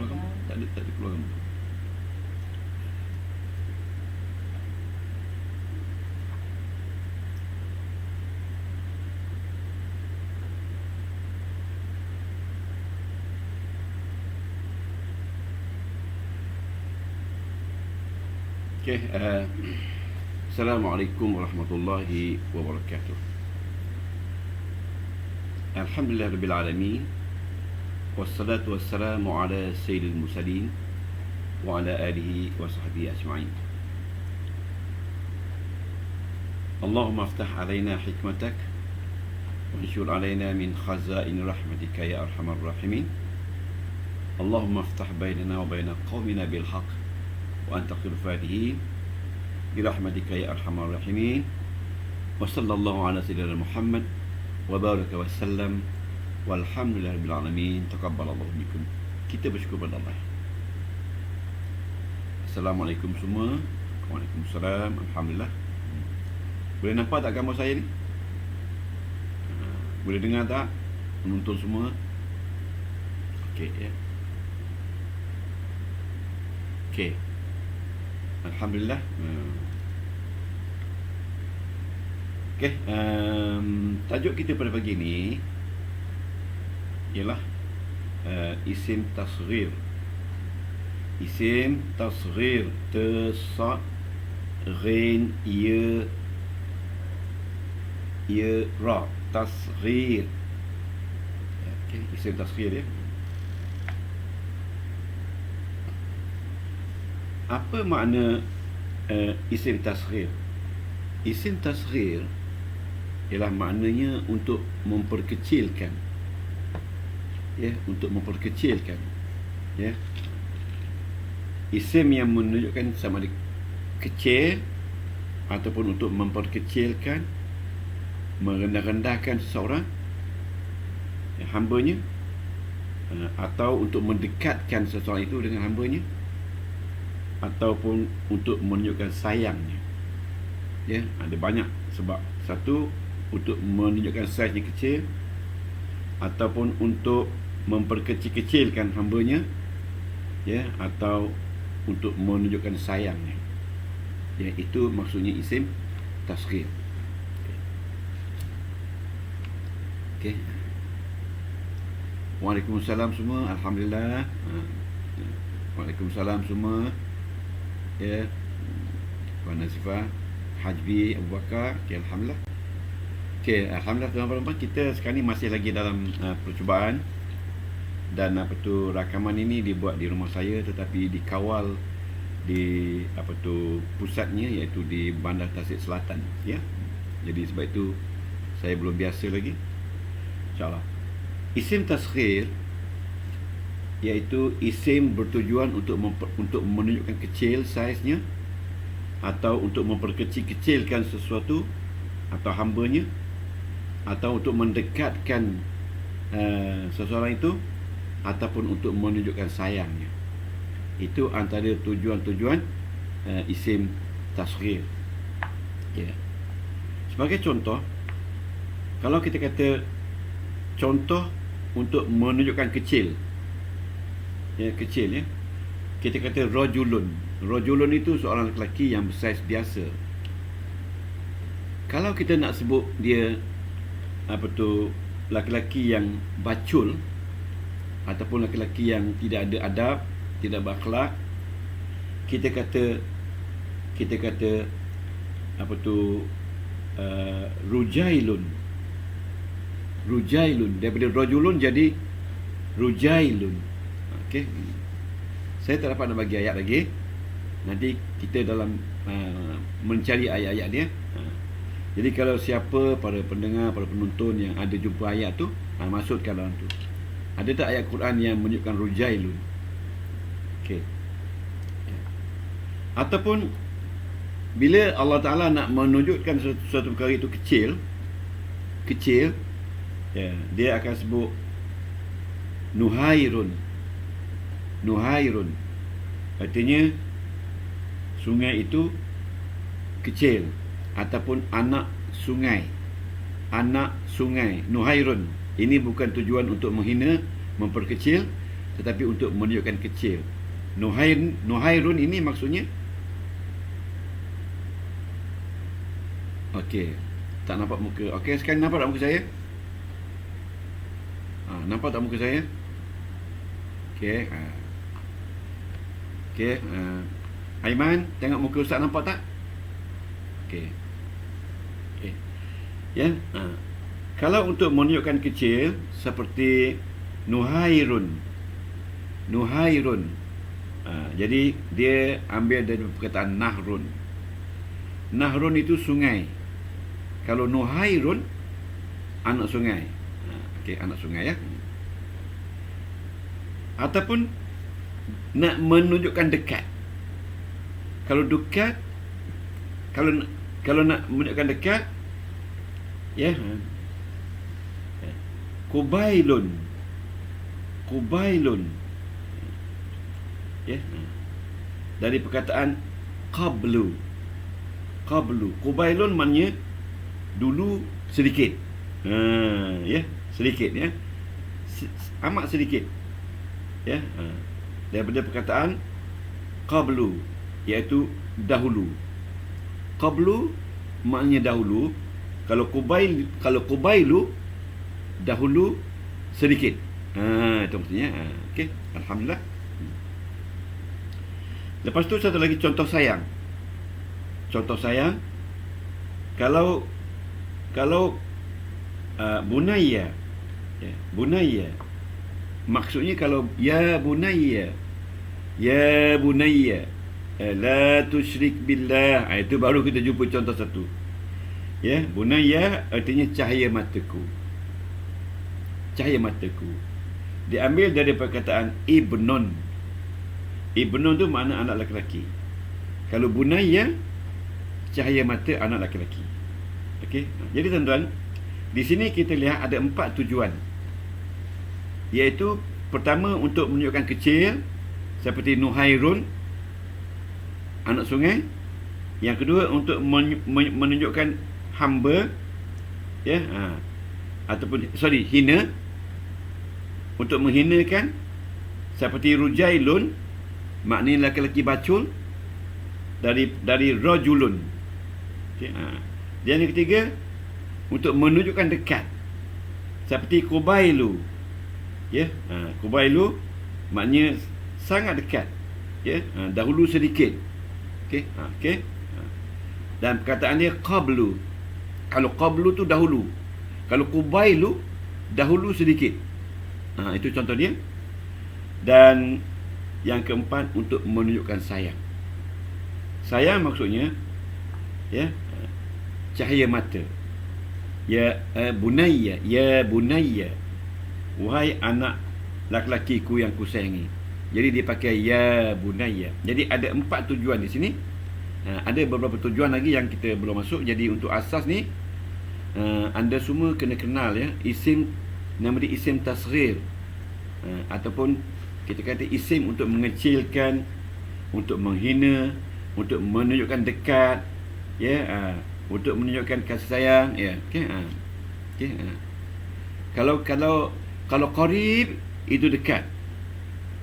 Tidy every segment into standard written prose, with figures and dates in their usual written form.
Keluar gambar? Tak ada keluar gambar. Okay, Assalamualaikum warahmatullahi wabarakatuh. Alhamdulillah Rabbil Alamin. Wassalatu wassalamu ala sayyidil mursalin wa ala alihi wa sahbihi ajma'in. Allahumma aftah alaina hikmatak wa anshur alaina min khazain rahmatika ya arhamar rahimin. Allahumma aftah bainana wa baina qaumina bil haqq wa anta khairul fatihin birahmatika ya arhamar rahimin. Wa sallallahu ala sayyidina Muhammad wa baraka wa sallam walhamdulillahi rabbil alamin. Taqabbalallahu minkum. Kita bersyukur pada Allah. Assalamualaikum semua. Waalaikumsalam. Alhamdulillah. Boleh nampak tak gambar saya ni? Boleh dengar tak penonton semua? Okey ya. Okey. Alhamdulillah. Okey, tajuk kita pada pagi ni ialah isim tasghir. Isim tasghir, ta ghin ya ra, tasghir. Okey, isim tasghir ya. Apa makna isim tasghir? Isim tasghir ialah maknanya untuk memperkecilkan. Ya, untuk memperkecilkan. Ya. Isim yang menunjukkan sama ada kecil ataupun untuk memperkecilkan, merendah-rendahkan seseorang, ya, hambanya, atau untuk mendekatkan seseorang itu dengan hambanya, ataupun untuk menunjukkan sayangnya. Ya, ada banyak sebab. Satu, untuk menunjukkan saiznya kecil, ataupun untuk memperkecil-kecilkan hambanya, ya, atau untuk menunjukkan sayangnya. Ya, itu maksudnya isim tasghir. Okey. Waalaikumsalam semua. Alhamdulillah. Waalaikumsalam semua. Ya, Puan Nazifah, Hajbi Abu Bakar. Okay, Alhamdulillah. Okay, Alhamdulillah tuan-tuan, kita sekarang ni masih lagi dalam percubaan. Dan rakaman ini dibuat di rumah saya, tetapi dikawal di pusatnya, iaitu di Bandar Tasik Selatan, ya. Jadi sebab itu saya belum biasa lagi. InsyaAllah. Isim tasghir iaitu isim bertujuan untuk menunjukkan kecil saiznya, atau untuk memperkecil-kecilkan sesuatu atau hambanya, atau untuk mendekatkan seseorang itu, ataupun untuk menunjukkan sayangnya. Itu antara tujuan-tujuan isim tasghir. Ya. Sebagai contoh, kalau kita kata contoh untuk menunjukkan kecil, ya, kecil ya, kita kata rajulun. Rajulun itu seorang lelaki yang bersaiz biasa. Kalau kita nak sebut dia lelaki yang bacul, ataupun lelaki yang tidak ada adab, tidak berakhlak, kita kata rujailun. Rujailun, daripada rajulun jadi rujailun. Okey. Saya tak dapat nak bagi ayat lagi. Nanti kita dalam mencari ayat-ayat dia. Jadi kalau siapa, para pendengar, para penonton yang ada jumpa ayat tu, masukkan dalam tu. Ada tak ayat Quran yang menunjukkan rujailun? Okey. Ataupun bila Allah Ta'ala nak menunjukkan sesuatu perkara itu kecil, ya, dia akan sebut nuhairun. Nuhairun artinya sungai itu kecil, ataupun anak sungai. Anak sungai, nuhairun. Ini bukan tujuan untuk menghina, memperkecil, tetapi untuk menunjukkan kecil. Nuhairun ini maksudnya, okey, tak nampak muka. Okey, sekarang nampak tak muka saya? Nampak tak muka saya? Okey. Okey. Aiman, tengok muka Ustaz, nampak tak? Okey. Okey. Ya. Kalau untuk menunjukkan kecil seperti Nuhairun. Jadi dia ambil dari perkataan Nahrun. Nahrun itu sungai. Kalau Nuhairun, anak sungai. Okey, anak sungai ya. Ataupun nak menunjukkan dekat. Kalau dekat, kalau nak menunjukkan dekat, ya. Kubailun. Ya. Dari perkataan qablu. Kubailun maknanya dulu sedikit. Ya, sedikit ya. Amat sedikit. Ya. Daripada perkataan qablu, iaitu dahulu. Qablu maknanya dahulu. Kalau kubailu dahulu sedikit. Itu maksudnya. Okey, alhamdulillah. Lepas tu satu lagi contoh sayang. Contoh sayang, kalau bunayya, ya, bunayya, maksudnya kalau ya bunayya, la tusyrik billah, itu baru kita jumpa contoh satu. Ya, bunayya artinya cahaya mataku. Cahaya mataku diambil dari perkataan ibnun. Ibnun tu makna anak lelaki. Kalau bunayya, cahaya mata anak lelaki. Okey. Jadi tuan-tuan, di sini kita lihat ada 4 tujuan. Iaitu pertama untuk menunjukkan kecil seperti Nuhairun, anak sungai. Yang kedua untuk menunjukkan hamba, ya, ataupun hina, untuk menghinakan, seperti Rujailun, maknanya lelaki bacul, dari rajulun. Okay, dan yang ketiga untuk menunjukkan dekat, seperti Kubailu. Ya, Kubailu maknanya sangat dekat. Ya, dahulu sedikit. Okey, okey. Dan perkataan dia qablu. Kalau qablu tu dahulu. Kalau Kubailu dahulu sedikit. Itu contoh dia. Dan yang keempat untuk menunjukkan sayang. Sayang maksudnya, ya, cahaya mata. Ya bunayya, wahai anak laki-lakiku yang kusayangi. Jadi dia pakai ya bunayya. Jadi ada 4 tujuan di sini. Ada beberapa tujuan lagi yang kita belum masuk. Jadi untuk asas ni, anda semua kena kenal, ya, isim, nama dia isim tasghir, ataupun kita kata isim untuk mengecilkan, untuk menghina, untuk menunjukkan dekat, ya, untuk menunjukkan kasih sayang, ya. Okey. Okey. Kalau qarib itu dekat.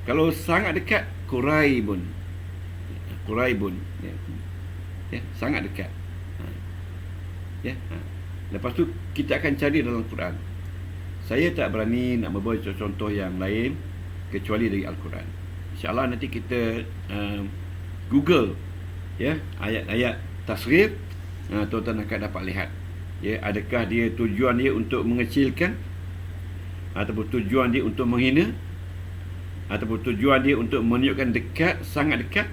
Kalau sangat dekat, quraibun. Ya. Ya, sangat dekat. Ya. Lepas tu kita akan cari dalam Quran. Saya tak berani nak membawa contoh yang lain kecuali dari Al-Quran. InsyaAllah nanti kita Google, ya, ayat-ayat tasghir, tuan-tuan akan dapat lihat, ya, adakah dia tujuan dia untuk mengecilkan, ataupun tujuan dia untuk menghina, ataupun tujuan dia untuk menunjukkan dekat, sangat dekat,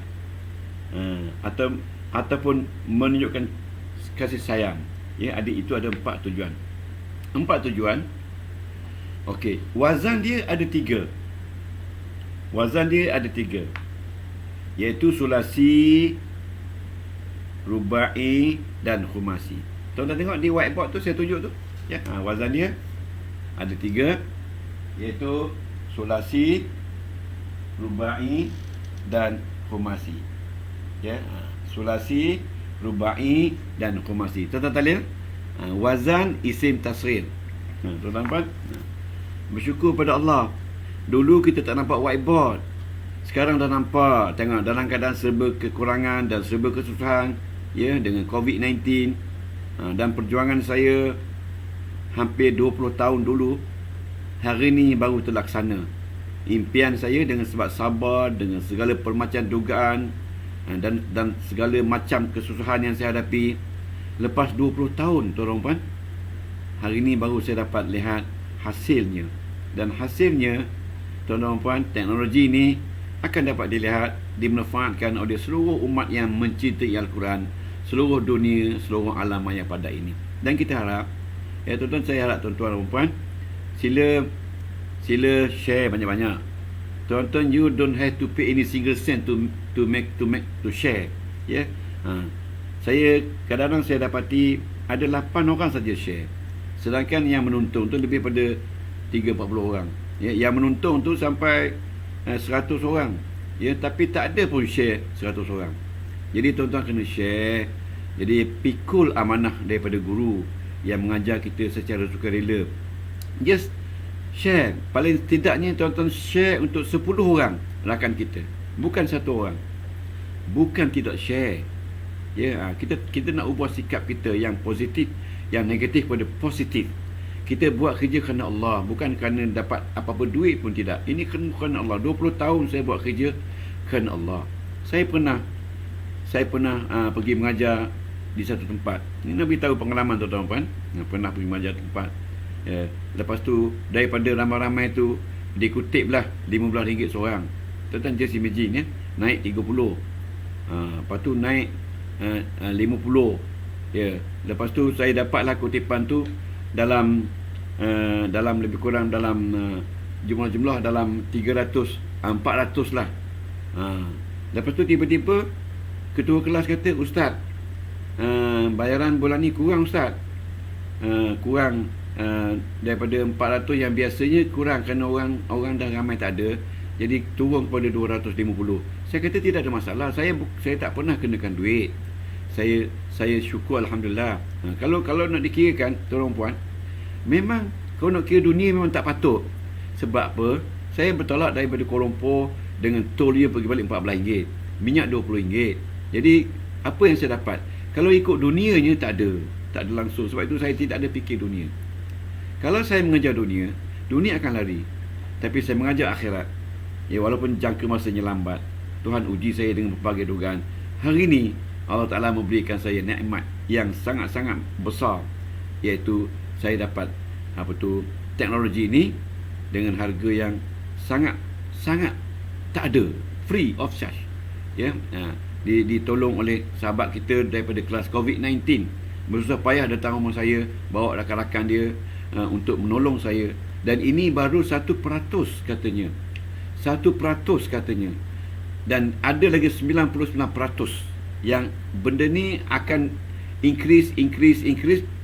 ataupun menunjukkan kasih sayang. Ya, itu ada 4 tujuan. 4 tujuan. Okey, wazan dia ada 3. Wazan dia ada 3, iaitu sulasi, rubai dan khumasi. Tuan-tuan tengok di whiteboard tu saya tunjuk tu, ya. Wazan dia ada 3, iaitu sulasi, rubai dan khumasi. Ya, sulasi, rubai dan khumasi. Tuan-tuan lihat, wazan isim tasghir. Tuan-tuan nampak? Bersyukur pada Allah, Dulu kita tak nampak whiteboard. Sekarang dah nampak. Tengok dalam keadaan serba kekurangan dan serba kesusahan, ya, dengan COVID-19. Dan perjuangan saya hampir 20 tahun dulu, hari ni baru terlaksana. Impian saya dengan sebab sabar, dengan segala permacam dugaan dan segala macam kesusahan yang saya hadapi, lepas 20 tahun, tuan-tuan puan, hari ni baru saya dapat lihat hasilnya. Dan hasilnya, tuan-tuan puan, teknologi ni akan dapat dilihat, dimanfaatkan oleh seluruh umat yang mencintai Al-Quran, seluruh dunia, seluruh alam maya pada ini. Dan kita harap, ya tuan-tuan, saya harap tuan-tuan dan puan, sila share banyak-banyak. Tuan-tuan, you don't have to pay any single cent to share. Ya. Saya kadang-kadang saya dapati ada 8 orang saja share. Sedangkan yang menonton tu lebih pada 30-40 orang. Ya, yang menonton tu sampai 100 orang. Ya, tapi tak ada pun share 100 orang. Jadi tuan-tuan kena share. Jadi pikul amanah daripada guru yang mengajar kita secara sukarela. Just share. Paling tidaknya tuan-tuan share untuk 10 orang rakan kita, bukan 1 orang. Bukan tidak share. Ya, kita nak ubah sikap kita yang positif, yang negatif pada positif. Kita buat kerja kerana Allah, bukan kerana dapat apa-apa duit pun tidak. Ini kerana Allah. 20 tahun saya buat kerja kerana Allah. Saya pernah pergi mengajar di satu tempat. Ini Nabi tahu pengalaman tuan-tuan puan. Pernah pergi mengajar tempat. Ya. Lepas tu daripada ramai-ramai tu dikutiplah RM15 seorang. Tuan-tuan just imagine, ya, naik 30. Lepas tu naik 50. Ya. Lepas tu saya dapatlah kutipan tu dalam lebih kurang dalam jumlah dalam 300, 400 lah. Lepas tu tiba-tiba ketua kelas kata, "Ustaz, bayaran bulan ni kurang Ustaz. Kurang daripada 400 yang biasanya kurang kerana orang dah ramai tak ada. Jadi turun kepada 250. Saya kata tidak ada masalah. Saya tak pernah kenakan duit. Saya syukur alhamdulillah. Kalau nak dikirakan tuan puan, memang kalau nak kira dunia memang tak patut. Sebab apa? Saya bertolak daripada Kuala Lumpur dengan tol dia pergi balik RM14, minyak RM20. Jadi apa yang saya dapat? Kalau ikut dunianya tak ada langsung. Sebab itu saya tidak ada fikir dunia. Kalau saya mengejar dunia akan lari. Tapi saya mengajar akhirat. Ya, walaupun jangka masanya lambat, Tuhan uji saya dengan berbagai dugaan. Hari ini Allah Ta'ala memberikan saya nikmat yang sangat-sangat besar, iaitu saya dapat teknologi ini dengan harga yang sangat tak ada, free of charge. Ya, ditolong oleh sahabat kita daripada kelas COVID-19. Bersusah payah datang rumah saya, bawa rakan-rakan dia untuk menolong saya. Dan ini baru 1% katanya. 1% katanya. Dan ada lagi 99% yang benda ni akan increase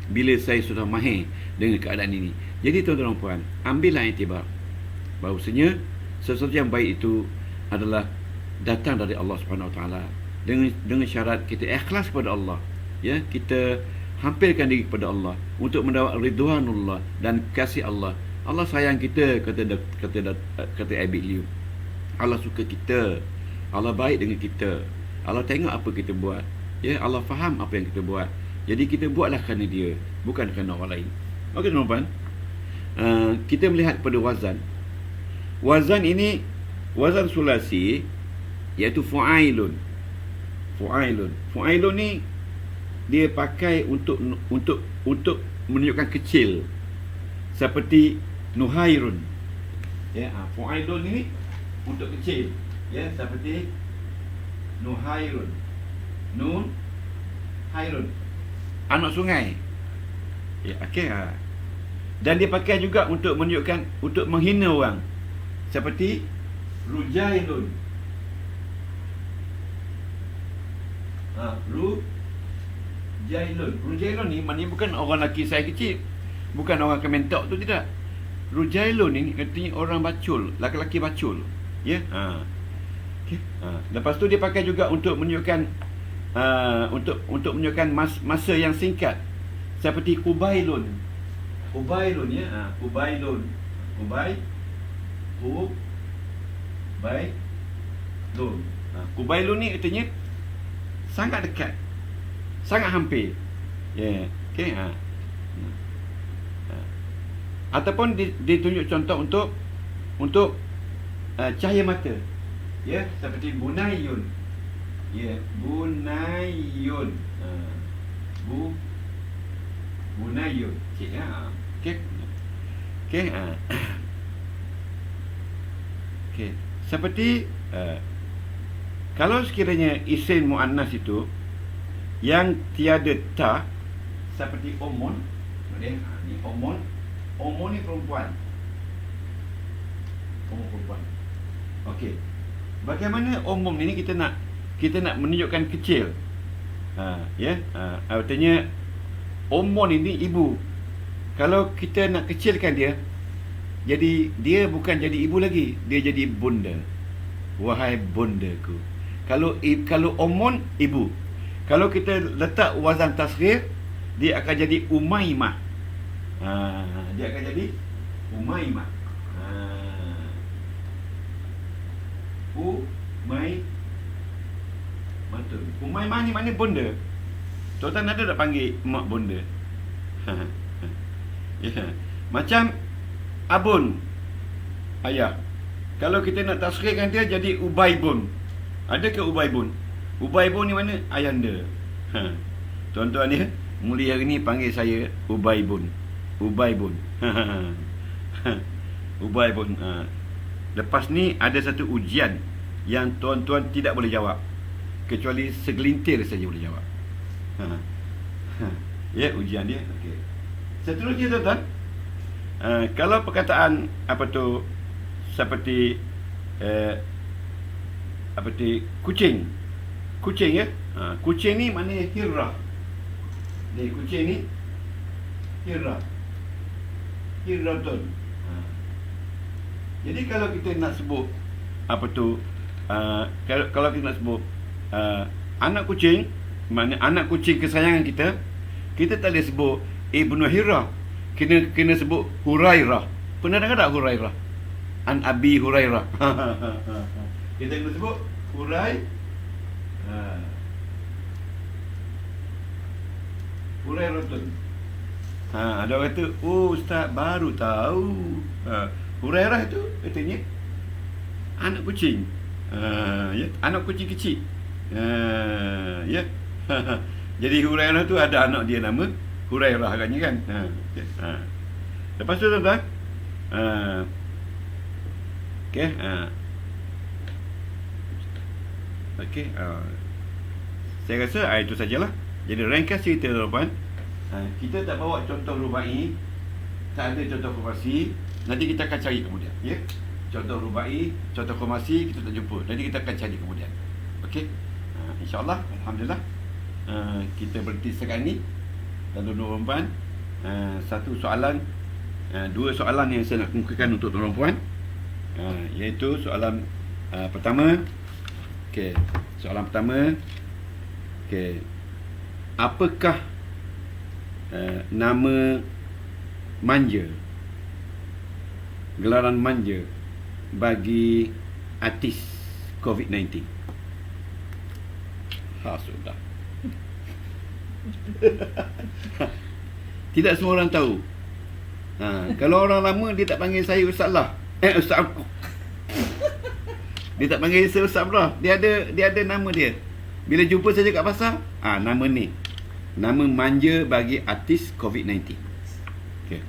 bila saya sudah mahir dengan keadaan ini. Jadi tuan-tuan dan puan, ambillah iktibar bahawasanya sesuatu yang baik itu adalah datang dari Allah Subhanahu Wa Taala, dengan syarat kita ikhlas kepada Allah. Ya, kita hampirkan diri kepada Allah untuk mendapat ridwanullah dan kasih Allah. Allah sayang kita, kata Abi Liu. Allah suka kita. Allah baik dengan kita. Allah tengok apa kita buat. Ya, Allah faham apa yang kita buat. Jadi kita buatlah kerana dia, bukan kerana orang lain. Okey tuan-tuan, kita melihat pada wazan. Wazan ini wazan sulasi, iaitu fu'ailun. Fu'ailun ni dia pakai untuk menunjukkan kecil, seperti nuhairun. Ya, fu'ailun ini untuk kecil. Ya, seperti nuhairun. Nun hairun, anak sungai. Ya, okey. Dan dia pakai juga untuk menunjukkan, untuk menghina orang, seperti rujailun. Rujailun ni maknanya bukan orang lelaki saya kecil, bukan orang kementok tu, tidak. Rujailun ni artinya orang bacul, lelaki-lelaki bacul. Ya. Okay. Lepas tu dia pakai juga untuk menunjukkan untuk menunjukkan masa yang singkat, seperti kubailun. Kubailun, ya. Kubailun. Kubailun. Kubailun ni artinya sangat dekat, sangat hampir. Ya, okey. Ataupun ditunjuk contoh untuk cahaya mata. Ya, seperti bunayun. Ya, bunayun. Bunayun. Okey, okey. Okey. Okey. Seperti kalau sekiranya isim muannas itu yang tiada ta, seperti umun. Ni umun. Umun ni perempuan. Umum perempuan. Okey. Bagaimana umum ini kita nak menunjukkan kecil. Ya. Artinya umun ini ibu. Kalau kita nak kecilkan dia, jadi dia bukan jadi ibu lagi, dia jadi bunda. Wahai bundaku. Kalau umun ibu. Kalau kita letak wazan tasghir, dia akan jadi Umaymah. Dia akan jadi Umaymah. Umaymah ni maknanya bunda. Tuan-tuan ada tak panggil mak bunda? Ya. Macam abun, ayah. Kalau kita nak tasghirkan dia jadi Ubaybun. Ada ke Ubaybun? Ubaybun ni mana? Ayahanda. Tuan-tuan ni mulia hari ni panggil saya Ubaybun. Ubaybun. Ubaybun. Lepas ni ada satu ujian yang tuan-tuan tidak boleh jawab, kecuali segelintir saja boleh jawab. Ya, ujian dia. Okey. Seterusnya tuan-tuan, kalau perkataan seperti kucing. Kucing, ya. Kucing ni maknanya hirrah. Ni kucing ni hirrah. Hirratun. Jadi kalau kita nak sebut kalau kita nak sebut anak kucing, maknanya anak kucing kesayangan kita, kita tak boleh sebut Ibnu Hirrah. Kena sebut Hurairah. Pernah dengar tak Hurairah? An Abi Hurairah. Kita kena sebut Hurairatun. Ada orang kata, oh ustaz baru tahu. Hurairah itu katanya anak kucing. Ya, anak kucing kecil. Ya. Jadi Hurairah tu ada anak dia nama Hurairah agaknya kan. Lepas tu tuan-tuan, okey, okey, saya rasa itu sajalah. Jadi ringkas cerita tuan-tuan, kita tak bawa contoh rubai, tak ada contoh khomasi. Nanti kita akan cari kemudian, ya. Contoh rubai, contoh khomasi kita tak jumpa. Nanti kita akan cari kemudian. Okey. InsyaAllah, alhamdulillah, kita berhenti sekarang ni. Dan tuan-tuan, satu soalan, dua soalan yang saya nak kemukakan untuk tuan-tuan, iaitu soalan pertama. Okey, soalan pertama. Okey, apakah nama manja, gelaran manja bagi artis COVID-19? Sudah. Tidak semua orang tahu. Kalau orang lama dia tak panggil saya Ustaz lah. Ustaz. Dia tak panggil saya Ustaz lah. Dia ada nama dia. Bila jumpa saja kat pasar, nama ni. Nama manja bagi artis COVID-19. Okay.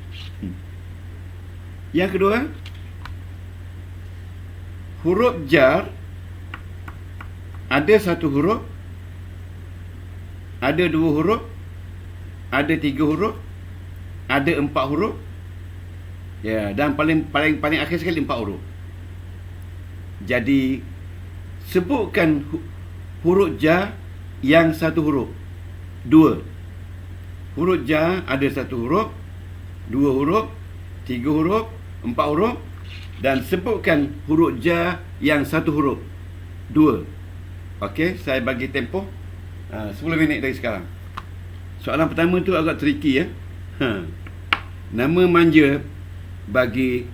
Yang kedua, huruf jar ada satu huruf, ada dua huruf, ada tiga huruf, ada empat huruf. Ya, dan paling akhir sekali 4 huruf. Jadi sebutkan huruf jar yang satu huruf. 2. Huruf jar ada satu huruf, 2 huruf, 3 huruf, 4 huruf, dan sebutkan huruf jar yang satu huruf. 2. Okey, saya bagi tempoh 10 minit dari sekarang. Soalan pertama tu agak tricky, ya. Nama manja bagi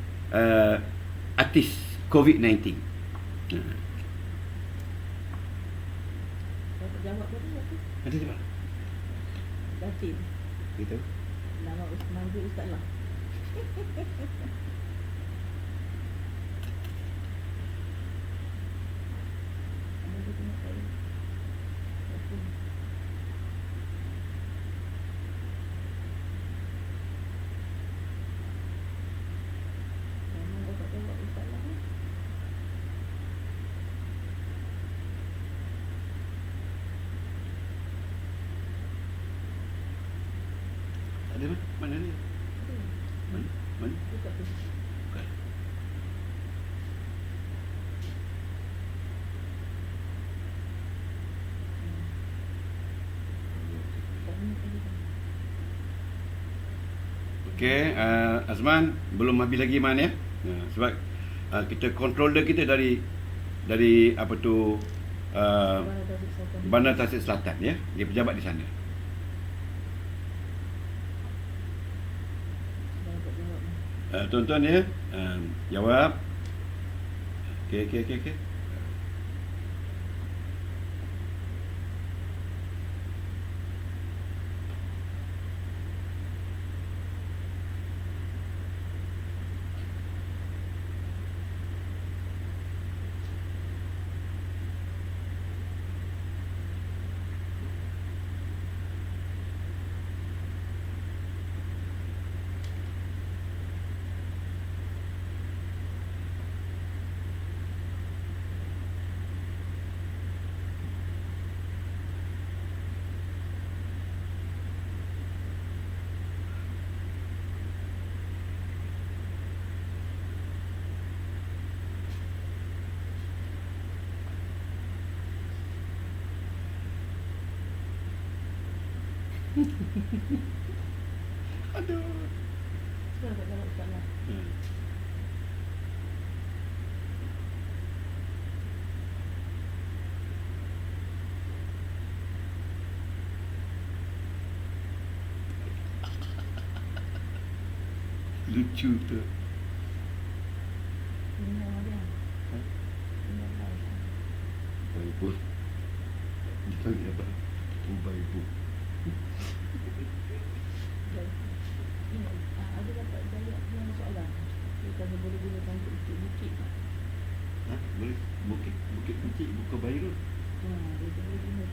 artis COVID-19? Dapat jawab tadi apa? Ada sebab? Datin. Gitu. Nama manggil ustaz lah. Ada dia tengok saya. Datin. Memang dapat jawab ustaz lah. Ada mana? Mana ni? Mana? Mana? Buka tu. Bukan. Okey, Azman belum habis lagi Man ya. Sebab kita controller kita dari apa tu Bandar Tasik Selatan ya. Dia pejabat di sana. Tuan-tuan ya, jawab. Okey. Aduh. Sudah dapat jawab ustaz lah. Lucu tu. Ini nama dia. Ini apa? Bible. Dipanggil apa? Bible. Ini ada dapat jawab yang soalan. Kita boleh gunakan untuk bukit-bukit. Boleh. Bukit kecil buka Bairut. Dia boleh guna.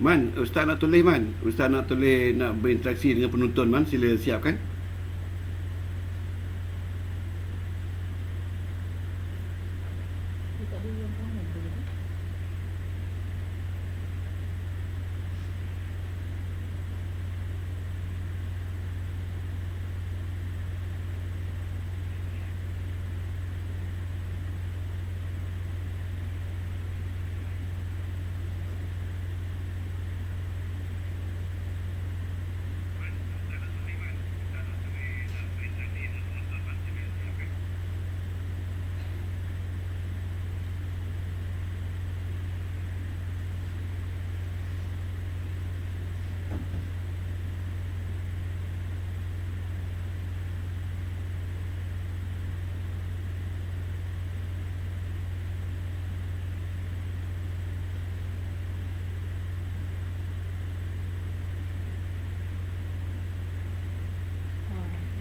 Man, Ustaz nak tulis Man. Ustaz nak tulis, nak berinteraksi dengan penonton Man. Sila siapkan. Dia tak ada yang komen tu.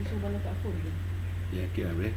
Dia suruh balas kat phone je. Ya, kira boleh.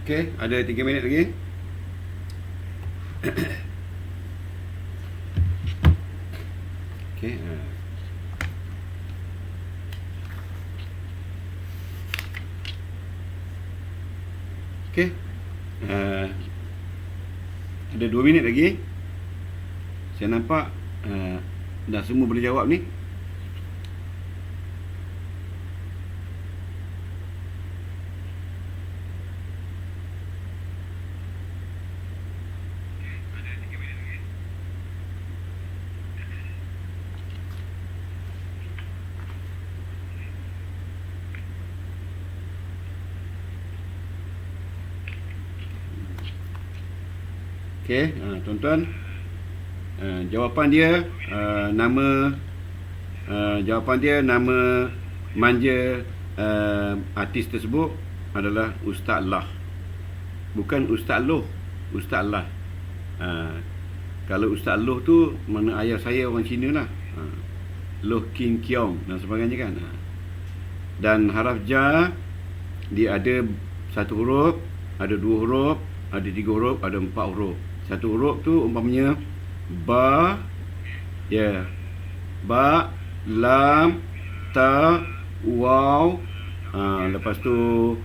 Okey, ada 3 minit lagi. Okey. Okey. Ada 2 minit lagi. Saya nampak dah semua boleh jawab ni. Okey, tuan-tuan, jawapan dia nama manja artis tersebut adalah Ustaz Lah. Bukan Ustaz Loh, Ustaz Lah. Kalau Ustaz Loh tu mana ayah saya orang Cina lah. Loh King Kiong dan sebagainya kan. Dan haraf ja dia ada 1 huruf, ada 2 huruf, ada 3 huruf, ada 4 huruf. 1 huruf tu umpamanya ba, ya, ba, lam, ta, waw. Lepas tu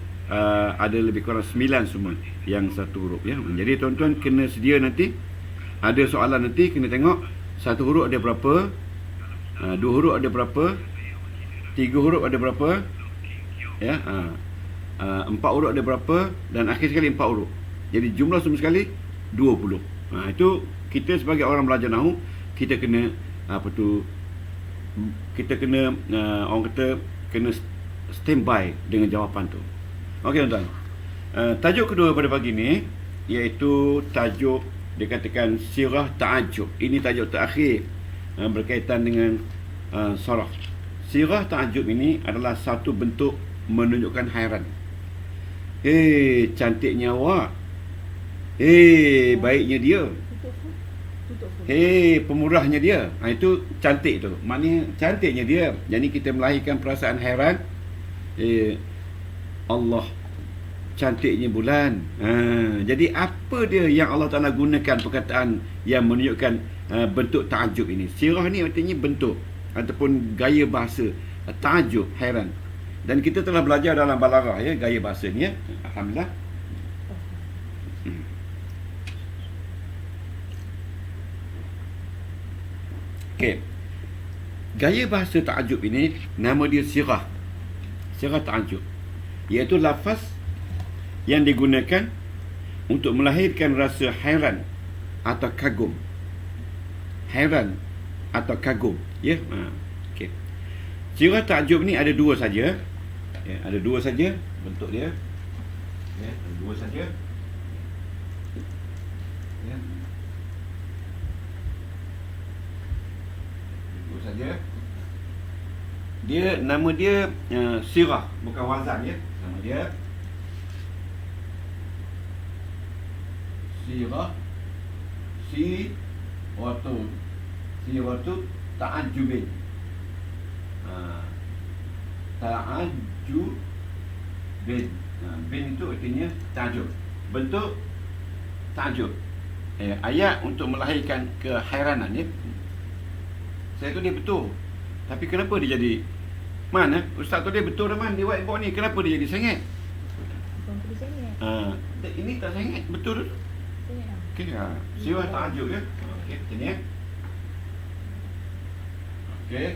ada lebih kurang 9 semua yang 1 huruf, ya. Jadi tuan-tuan kena sedia nanti ada soalan, nanti kena tengok 1 huruf ada berapa, 2 huruf ada berapa, 3 huruf ada berapa, ya, 4 huruf ada berapa, dan akhir sekali 4 huruf. Jadi jumlah semua sekali 20. Itu kita sebagai orang belajar nahu, kita kena kita kena orang kata kena standby dengan jawapan tu. Okey tuan-tuan. Tajuk kedua pada pagi ni iaitu tajuk dikatakan sirah ta'ajub. Ini tajuk terakhir berkaitan dengan surah. Sirah ta'ajub ini adalah satu bentuk menunjukkan hairan. Cantiknya awak. Baiknya dia. Pemurahnya dia. Itu cantik tu. Maknanya cantiknya dia. Jadi kita melahirkan perasaan hairan. Allah, cantiknya bulan. Jadi apa dia yang Allah Ta'ala gunakan perkataan yang menunjukkan bentuk ta'ajub ini? Sirah ni artinya bentuk ataupun gaya bahasa ta'ajub, hairan. Dan kita telah belajar dalam balaghah, ya, gaya bahasa ni, ya. Alhamdulillah. Okey. Gaya bahasa ta'ajub ini nama dia sirah. Sirah ta'ajub, iaitu lafaz yang digunakan untuk melahirkan rasa hairan atau kagum. Hairan atau kagum, ya. Okey. Sirah ta'ajub ni ada 2 saja. Ya, ada 2 saja bentuk dia. Ya, ada 2 saja. Ya. Saja. Dia nama dia sirah, bukan wazan, ya. Nama dia sirah, siratu ta'ajubin. Ta'ajubin. Bin itu artinya ta'ajub, bentuk ta'ajub. Ayat untuk melahirkan kehairanan, ya. Saya tu dia betul, tapi kenapa dia jadi mana? Ustaz tu dia betul dah, man, dia whiteboard ni, kenapa dia jadi sengit? Bukan tu sengit. Ini tak sengit, betul. Sengit lah. Okey, sirah ta'ajub, ya. Okey, macam ni, ya. Okey.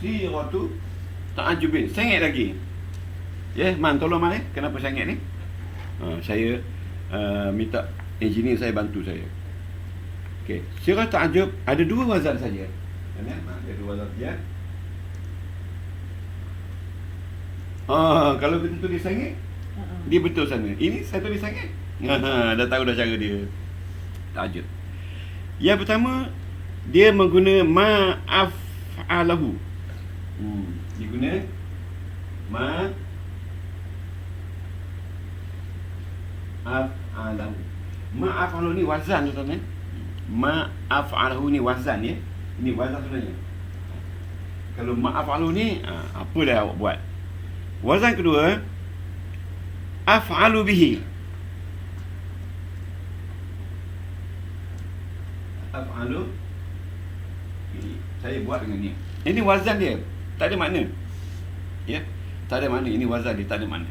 Siratu ta'ajubin. Sengit lagi. Ya, Man, tolong Man, kenapa sengit ni? Saya minta engineer saya bantu saya. Okey, sirah ta'ajub ada 2 wazan saja. Ada 2 wazan saja. Kalau kita tulis sengit, dia betul sana. Ini saya tulis sengit. Dah tahu dah cara dia. Ta'ajub. Yang pertama, dia mengguna ma'af'alahu. Dia guna ma'af'alahu. Ma af'alu ni wazan tuan-tuan. Ma af'alu ni wazan ya. Ini wazan sebenarnya. Kalau ma af'alu ni apa dah awak buat? Wazan kedua, af'alu bihi. Af'alu bihi. Saya buat dengan ni. Ini wazan dia. Tak ada makna. Ya. Tak ada makna. Ini wazan dia, tak ada makna.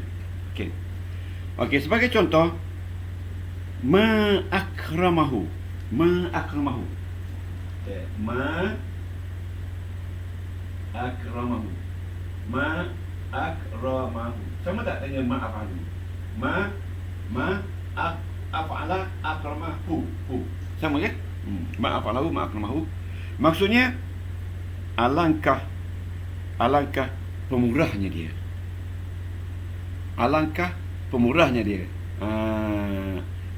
Okey. Okey, sebagai contoh, ma akramahu. Ma akramahu. Ma akramahu. Ma akramahu. Sama tak dengan ma af'alu? Ma af'ala akramahu. Sama kan? Ma af'alahu ma akramahu. Maksudnya alangkah pemurahnya dia. Alangkah pemurahnya dia.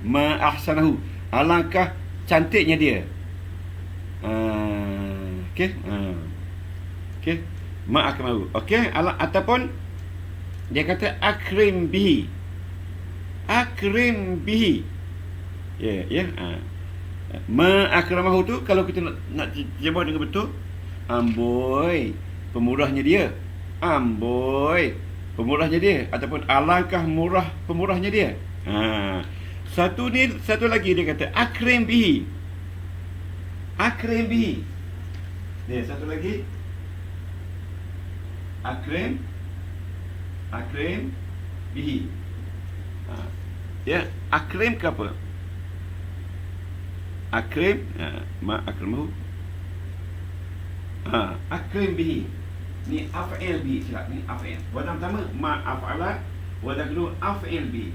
Ma ahsanahu. Alangkah cantiknya dia. Okey. Okey. Ma akramahu. Okey, ataupun dia kata akrim bihi. Akrim bihi. Ya. Ma akramahu tu kalau kita nak terjemah dengan betul, amboi pemurahnya dia. Amboi pemurahnya dia, ataupun alangkah murah pemurahnya dia. Satu lagi dia kata akrim bihi. Akrim bihi. Ni satu lagi. Akrim bihi. Ya, akrim ke apa? Akrim, ma akramahu. Akrim bihi. Ni af'il bihi, silap ni af'il. Wazan pertama ma af'ala, wazan kedua af'il bihi.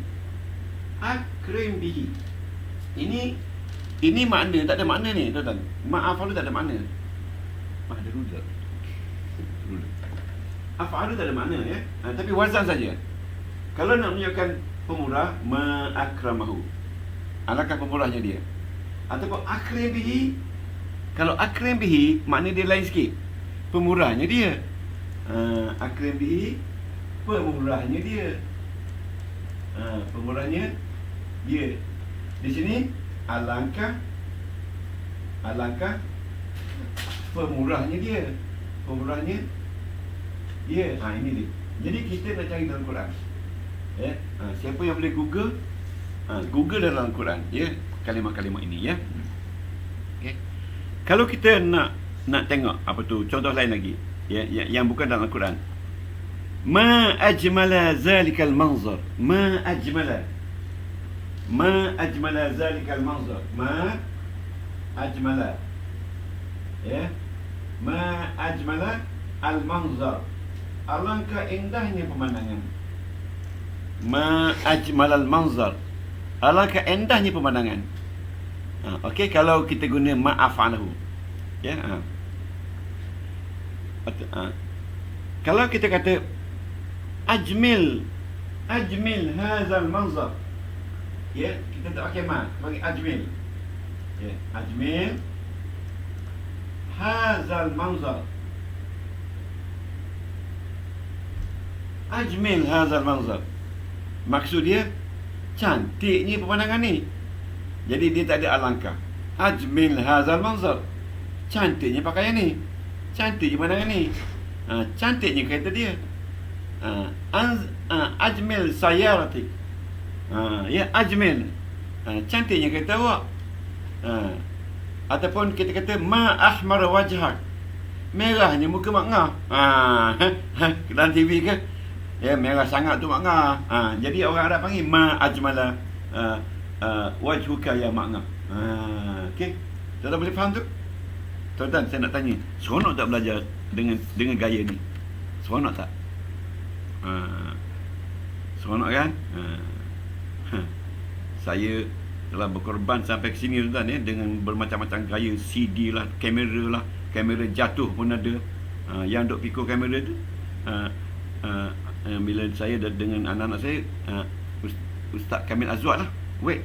Akrim bihi. Ini makna, tak ada makna ni, tuan-tuan. Ma af'alu tak ada makna. Ada ruler. Af'alu tak ada makna ya. Tapi wazan saja. Kalau nak menunjukkan pemurah, ma akramahu. Alangkah pemurahnya dia. Ataupun akrim bihi. Kalau akrim bihi, makna dia lain sikit. Pemurahnya dia. Akrim bihi, pemurahnya dia. Pemurahnya dia. Di sini alangkah pemurahnya dia. Pemurahnya dia. Ini dia. Jadi kita nak cari dalam Quran. Ya. Siapa yang boleh Google? Google dalam Quran, ya. Kalimah-kalimah ini, ya. Okey. Kalau kita nak tengok apa tu, contoh lain lagi, ya, yang bukan dalam Quran. Ma ajmala zalikal manzar. Ma ajmala zalikal manzar. Ma ajmala. Ya. Ma ajmala al manzar. Alangkah indahnya pemandangan. Ma ajmalal manzar. Alangkah indahnya pemandangan. Okey, kalau kita guna ma af'alahu. Ya. Kalau kita kata ajmil hadzal manzar. Ya, kita tak pakai ma, bagi ajmil. Ya, ajmil hadzal manzar. Ajmil hadzal manzar. Maksud dia cantiknya pemandangan ni. Jadi dia tak ada alangkah. Ajmil hadzal manzar. Cantiknya pakaian ni. Cantiknya pemandangan ni. Cantiknya kereta dia. Ajmil sayaratik. Ya, ajmil. Cantiknya kereta awak. Ataupun kita kata ma ahmar wajhak. Merahnya muka Mak Ngah. Dalam TV ke? Ya, merah sangat tu Mak Ngah. Jadi orang Arab panggil ma ajmala wajhuka ya Mak Ngah. Okey. Tuan-tuan boleh faham tu? Tuan-tuan, saya nak tanya, seronok tak belajar dengan gaya ni? Seronok tak? Seronok kan? Saya telah berkorban sampai ke sini tuan-tuan ya, dengan bermacam-macam gaya, CD lah, kamera jatuh pun ada. Yang duk pikul kamera tu, bila saya dengan anak-anak saya, Ustaz Kamil Azwad lah, Wek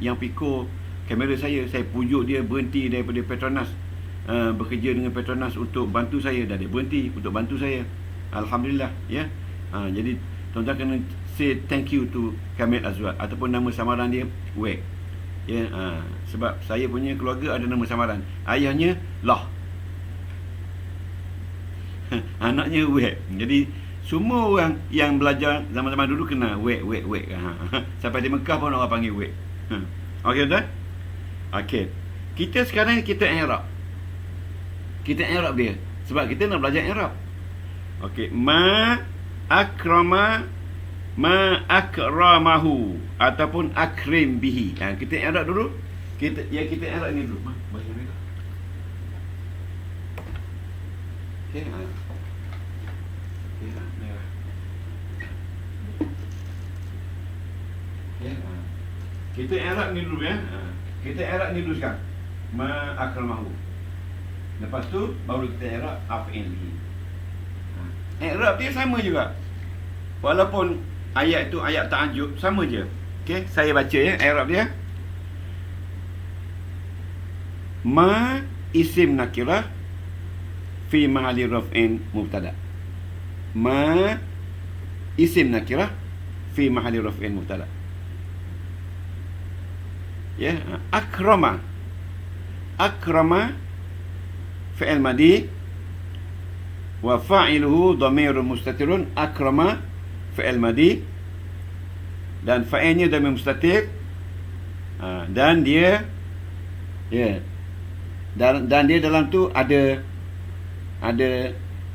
yang pikul kamera saya pujuk dia berhenti daripada Petronas, bekerja dengan Petronas untuk bantu saya. Dah dia berhenti untuk bantu saya, alhamdulillah ya. Jadi tuan-tuan kena say thank you to Kamil Azwad, ataupun nama samaran dia Wek. Ya, sebab saya punya keluarga ada nama samaran. Ayahnya Lah. Anaknya Wek. Jadi semua orang yang belajar zaman-zaman dulu kena Wek. Sampai di Mekah pun orang panggil Wek. Okey tuan? Okey. Kita sekarang kita i'rab. Kita i'rab dia sebab kita nak belajar i'rab. Okey, ma akramahu ataupun akrim bihi. Kita i'rab dulu. Kita i'rab ni dulu. Bagi mereka. Okey, merah. Kita i'rab ni dulu ya. Kita i'rab ni dulu sekarang. Ma akramahu. Lepas tu baru kita i'rab af'il bihi. I'rab dia sama juga. Walaupun ayat tu ayat ta'ajub, sama je. Okey, saya baca ya i'rab dia. Ma isim nakirah fi mahalli raf'in mubtada. Ma isim nakirah fi mahalli raf'in mubtada. Ya, akrama fi'il madi wa fa'iluhu dhamirun mustatirun. Akrama fi'il madi dan fa'ilnya dhamir mustatir, dan dia dan dia dalam tu ada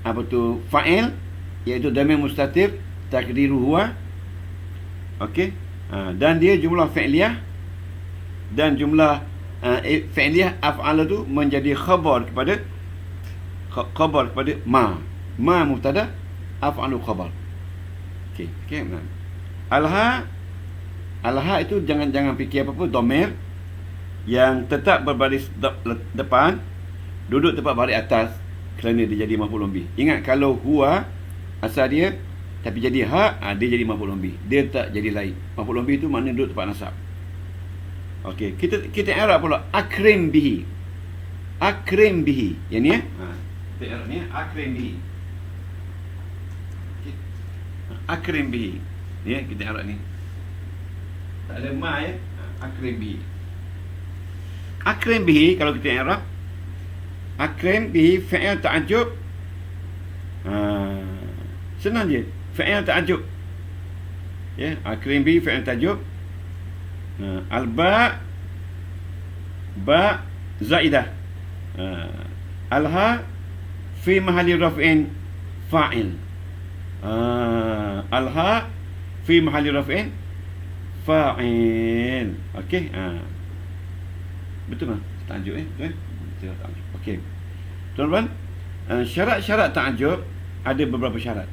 apa tu fa'il, iaitu dhamir mustatir takdiru huwa. Okey, dan dia jumlah fi'liyah, dan jumlah fi'liyah af'al tu menjadi khabar kepada ma mubtada, af'alu khabar. Okey, benar. Alha itu jangan fikir apa-apa dhamir yang tetap berbaris depan, duduk tepat baris atas kerana dia jadi maf'ul bih. Ingat, kalau huwa asal dia tapi jadi dia jadi maf'ul bih. Dia tak jadi lain. Maf'ul bih tu makna duduk tepat nasab. Okey, kita i'rab pula akrim bihi. Akrim bihi. Yang ni kita i'rab ni akrim bihi. Okey. Akrim bihi. Ni kita i'rab ni. Tak ada ma ya. Akrim bihi. Akrim bihi kalau kita i'rab, akrim bihi fi'il ta'ajjub. Senang je. Fi'il ta'ajjub. Ya, akrim bihi fi'il ta'ajjub. Al-ba zaidah. Al-ha fi mahalli raf'in fa'il. Al-ha fi mahalli raf'in fa'il. Okey, betul tak? Ta'ajjub betul ta'ajjub. Okey. Tuan-tuan, syarat-syarat ta'ajjub ada beberapa syarat.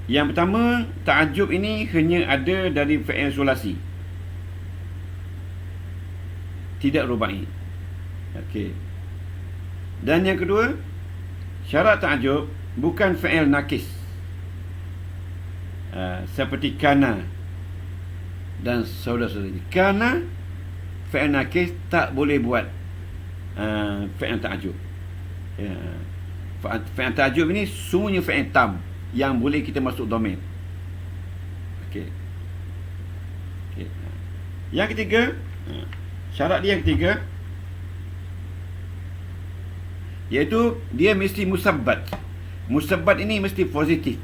Yang pertama, ta'ajjub ini hanya ada dari fi'il sulasi, tidak rubai. Okey. Dan yang kedua, syarat ta'ajjub bukan fi'il nakis, seperti kana dan saudara-saudari. Kana fi'il nakis tak boleh buat fi'il ta'ajjub. Ya. Fi'il ta'ajjub ini semuanya fi'il tam yang boleh kita masuk domain. Okey. Okey. Yang ketiga, syarat dia yang ketiga, iaitu dia mesti musabbat. Musabbat ini mesti positif,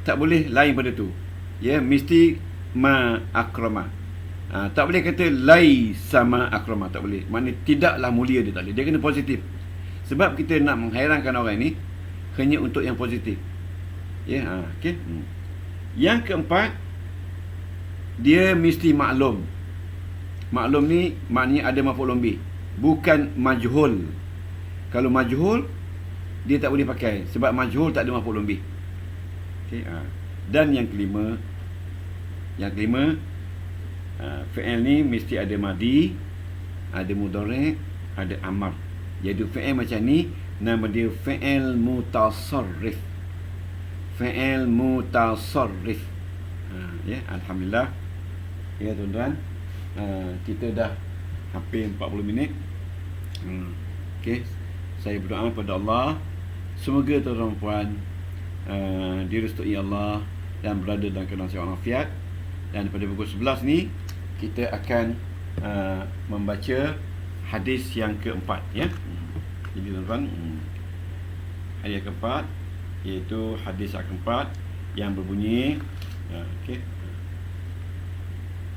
tak boleh lain pada tu. Ya, mesti ma akrama. Tak boleh kata lai sama akrama, tak boleh. Maknanya tidaklah mulia, dia tak boleh. Dia kena positif. Sebab kita nak menghairankan orang ni hanya untuk yang positif. Ya, okey. Yang keempat, dia mesti maklum. Maklum ni maknanya ada maf'ul bih, bukan majhul. Kalau majhul, dia tak boleh pakai sebab majhul tak ada maf'ul bih. Okey, dan yang kelima, fi'il ni mesti ada madi, ada mudhari', ada amar. Jadi fi'il macam ni nama dia fi'il mutasarrif. Fi'il mutasarrif. Ya, alhamdulillah. Ya tuan-tuan, kita dah hampir 40 minit. Okey, saya berdoa kepada Allah semoga tuan-tuan puan direstui Allah dan berada dalam keadaan sihat walafiat. Dan pada pukul 11 ni kita akan membaca hadis yang keempat, ya. Jadi tuan-tuan, hadis yang keempat iaitu hadis yang keempat yang berbunyi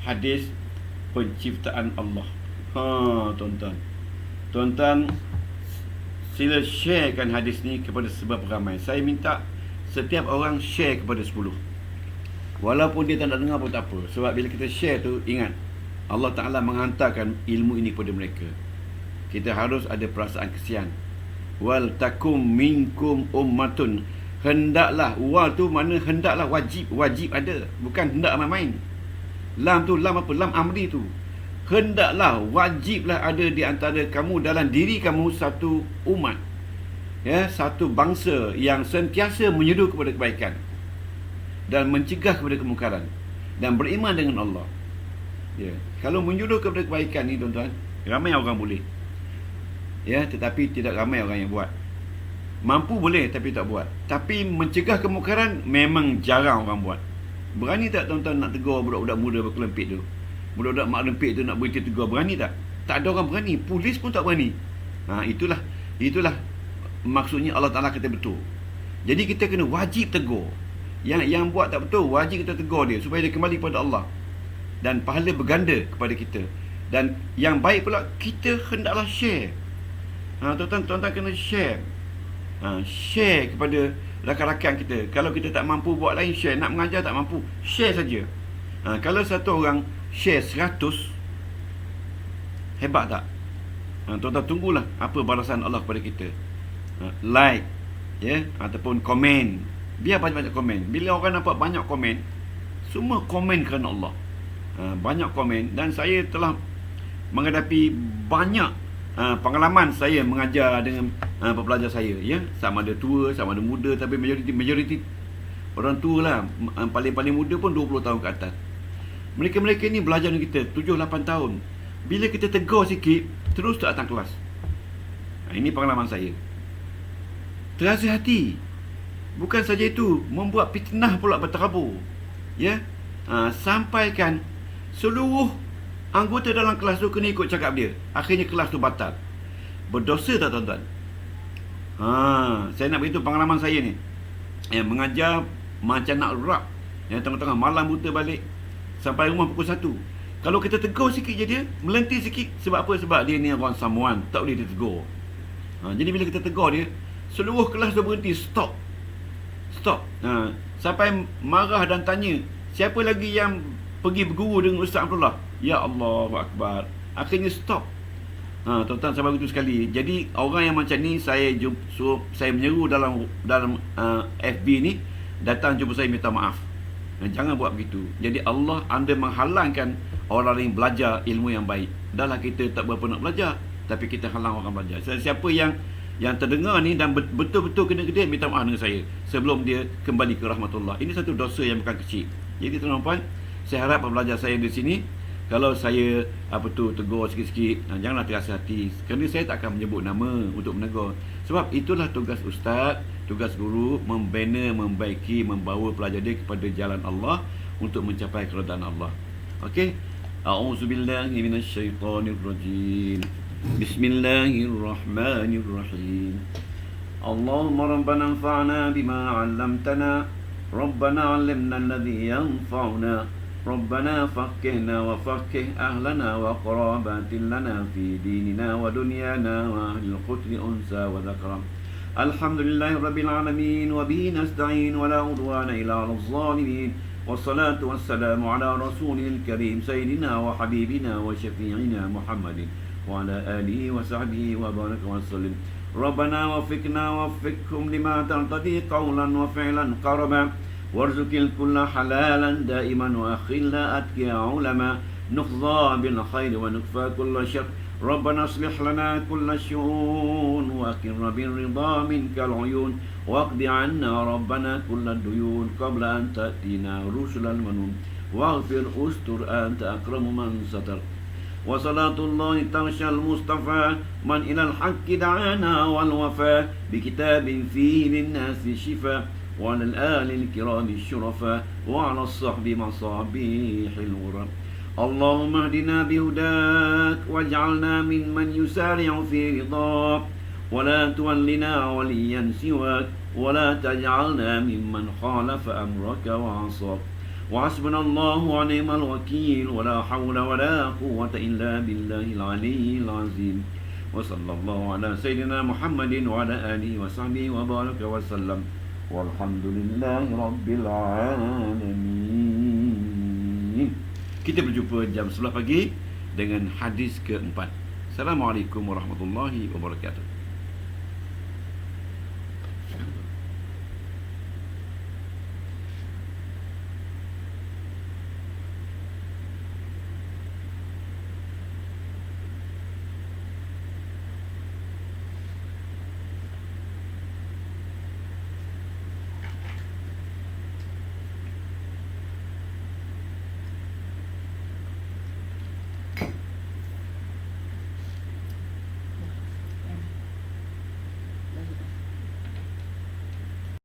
hadis penciptaan Allah. Tuan-tuan sila sharekan hadis ni kepada sebab ramai. Saya minta setiap orang share kepada 10. Walaupun dia tak nak dengar pun tak apa. Sebab bila kita share tu, ingat Allah Ta'ala menghantarkan ilmu ini kepada mereka. Kita harus ada perasaan kesian. Wal takum minkum ummatun. Hendaklah, wal tu mana hendaklah, wajib ada, bukan hendak main-main. Lam tu lam apa? Lam amri tu. Hendaklah, wajiblah ada di antara kamu, dalam diri kamu, satu umat, ya, satu bangsa yang sentiasa menyeru kepada kebaikan dan mencegah kepada kemungkaran dan beriman dengan Allah. Ya, kalau menyuruh kepada kebaikan ni tuan-tuan, ramai orang boleh. Ya, tetapi tidak ramai orang yang buat. Mampu boleh tapi tak buat. Tapi mencegah kemungkaran memang jarang orang buat. Berani tak tuan-tuan nak tegur budak-budak muda berkelempit tu? Budak-budak mak lempit tu nak berhenti tegur, berani tak? Tak ada orang berani. Polis pun tak berani. Itulah maksudnya Allah Ta'ala kata betul. Jadi kita kena wajib tegur. Yang buat tak betul, wajib kita tegur dia supaya dia kembali kepada Allah, dan pahala berganda kepada kita. Dan yang baik pula, kita hendaklah share. Tuan-tuan kena share. Share kepada rakan-rakan kita. Kalau kita tak mampu buat lain, share. Nak mengajar tak mampu, share saja. Kalau satu orang share 100, hebat tak? Tuan-tuan tunggulah apa balasan Allah kepada kita. Like, ya, ataupun komen. Biar banyak-banyak komen. Bila orang nampak banyak komen, semua komen kerana Allah. Banyak komen. Dan saya telah menghadapi banyak pengalaman saya mengajar dengan pelajar saya, ya. Sama ada tua, sama ada muda, tapi majoriti orang tua lah. Paling muda pun 20 tahun ke atas. Mereka ni belajar dengan kita 7-8 tahun. Bila kita tegur sikit, terus tak datang kelas. Ini pengalaman saya. Terasa hati. Bukan saja itu, membuat fitnah pula berterabur, ya. Sampaikan seluruh anggota dalam kelas tu kena ikut cakap dia. Akhirnya kelas tu batal. Berdosa tak tuan-tuan? Saya nak beritahu pengalaman saya ni. Mengajar macam nak rap, tengah-tengah malam buta balik sampai rumah pukul 1. Kalau kita tegur sikit je dia melentir sikit. Sebab apa? Sebab dia ni orang samuan, tak boleh ditegur. Jadi bila kita tegur dia, seluruh kelas tu berhenti. Stop. Sampai marah dan tanya, siapa lagi yang pergi berguru dengan Ustaz Abdullah? Ya Allahu Akbar. Akhirnya stop. Tuan-tuan, sampai begitu sekali. Jadi orang yang macam ni saya menyeru dalam FB ni, datang jumpa saya minta maaf. Jangan buat begitu. Jadi Allah anda menghalangkan orang lain belajar ilmu yang baik. Dahlah kita tak berapa nak belajar, tapi kita halang orang belajar. Siapa yang terdengar ni dan betul-betul kena dia, minta maaf dengan saya sebelum dia kembali ke rahmatullah. Ini satu dosa yang bukan kecil. Jadi tuan-tuan, saya harap pembelajar saya di sini, kalau saya tegur sikit-sikit, janganlah terasa hati, kerana saya tak akan menyebut nama untuk menegur. Sebab itulah tugas ustaz, tugas guru, membina, membaiki, membawa pelajar dia kepada jalan Allah untuk mencapai keredaan Allah. Okey. A'udzubillahi minasyaitonirrajim. Bismillahirrahmanirrahim. Allahumma rabbana anfa'na bima 'allamtana. Rabbana 'allimna alladhi yanfa'una. Rabbana faqqihna wa faqqih ahlana wa qarabatin lana fi dinina wa dunyana wa ahlil qutli unsa wa dhakra. Alhamdulillahi rabbil alamin wa bihi nasta'in wa la udwana illa 'alal zalimin. Wassalatu wassalamu ala rasulil karim sayyidina wa habibina wa syafi'ina Muhammadin wa ala alihi wa sahbihi wa baraka wa sallim. Rabbana wafiqna wafiqhum lima tartadi qawlan wa fi'lan qaraba warzuqil kulla halalan daiman wa akhilla atqiya ulama nukhza bil khair wa nukfa kulla syarr. Rabbana aslih lana kulla syu'un wa aqirna bir ridha minkal uyun waqdi 'anna rabbana kulla duyun qabla an ta'tina rusulal manun waghfir ustur anta akramu man satar. Wa salatullahi tarshal mustafa man ilal haqqi da'ana wal wafa bi kitabin fihi lin nasi shifa wa alal ali al kirami syurafa wa ala sahbi masabihil ghurab. اللهم اهدنا بهداك واجعلنا ممن يسارع في رضاك ولا تولنا وليا سواك ولا تجعلنا ممن خالف أمرك وعصاك وحسبنا الله ونعم الوكيل ولا حول ولا قوة إلا بالله العلي العظيم وصلى الله على سيدنا محمد وعلى آله وصحبه وبارك وسلم والحمد لله رب العالمين. Kita berjumpa jam 11 pagi dengan hadis keempat. Assalamualaikum warahmatullahi wabarakatuh.